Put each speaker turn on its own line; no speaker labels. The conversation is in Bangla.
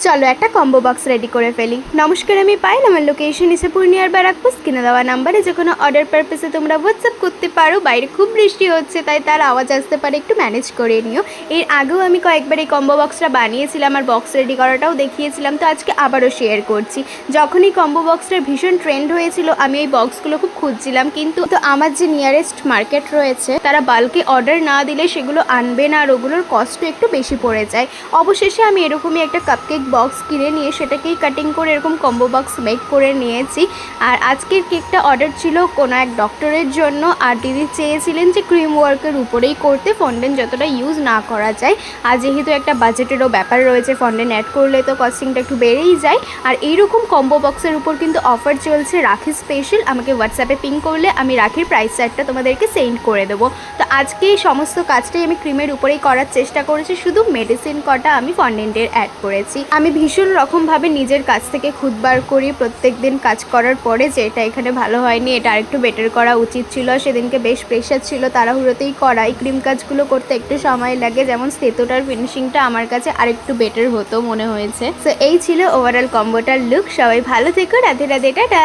চলো একটা কম্বো বক্স রেডি করে ফেলি। নমস্কার, আমি পাইল। আমার লোকেশন এসে পূর্ণিয়ার ব্যারাকপুর। কিনে দেওয়া নাম্বারে যে কোনো অর্ডার পারপাসে তোমরা হোয়াটসঅ্যাপ করতে পারো। বাইরে খুব বৃষ্টি হচ্ছে, তাই তার আওয়াজ আসতে পারে, একটু ম্যানেজ করে নিও। এর আগেও আমি কয়েকবার এই কম্বো বক্সটা বানিয়েছিলাম আর বক্স রেডি করাটাও দেখিয়েছিলাম, তো আজকে আবারও শেয়ার করছি। যখন এই কম্বো বক্সটার ভীষণ ট্রেন্ড হয়েছিল, আমি এই বক্সগুলো খুব খুঁজছিলাম, কিন্তু আমার যে নিয়ারেস্ট মার্কেট রয়েছে তারা বাল্কে অর্ডার না দিলে সেগুলো আনবে না, আর ওগুলোর কস্টও একটু বেশি পড়ে যায়। অবশেষে আমি এরকমই একটা কাপকেক বক্স কিনে নিয়ে সেটাকেই কাটিং করে এরকম কম্বো বক্স মেক করে নিয়েছি। আর আজকের কেকটা অর্ডার ছিল কোনো এক ডক্টরের জন্য, আর দিদি চেয়েছিলেন যে ক্রিম ওয়ার্কের উপরেই করতে, ফন্ডেন্ট যতটা ইউজ না করা যায়। আর যেহেতু একটা বাজেটেরও ব্যাপার রয়েছে, ফন্ডেন্ট অ্যাড করলে তো কস্টিংটা একটু বেড়েই যায়। আর এইরকম কম্বো বক্সের উপর কিন্তু অফার চলছে রাখি স্পেশাল। আমাকে হোয়াটসঅ্যাপে পিং করলে আমি রাখির প্রাইস চার্টটা তোমাদেরকে সেন্ড করে দেবো। তো আজকে এই সমস্ত কাজটাই আমি ক্রিমের উপরেই করার চেষ্টা করেছি, শুধু মেডিসিন কটা আমি ফন্ডেন্টের অ্যাড করেছি। আমি ভীষণ রকমভাবে নিজের কাছ থেকে খুদ বার করি প্রত্যেক দিন কাজ করার পরে, যে এটা এখানে ভালো হয়নি, এটা আরেকটু বেটার করা উচিত ছিল। সেদিনকে বেশ প্রেশার ছিল, তাড়াহুড়োতেই করা। এই ক্রিম কাজগুলো করতে একটু সময় লাগে, যেমন স্টেটোটার ফিনিশিংটা আমার কাছে আরেকটু বেটার হতো মনে হয়েছে। সো এই ছিল ওভারঅল কম্বোটার লুক। সবাই ভালো থেকো, রাধে রাধে, টাটা।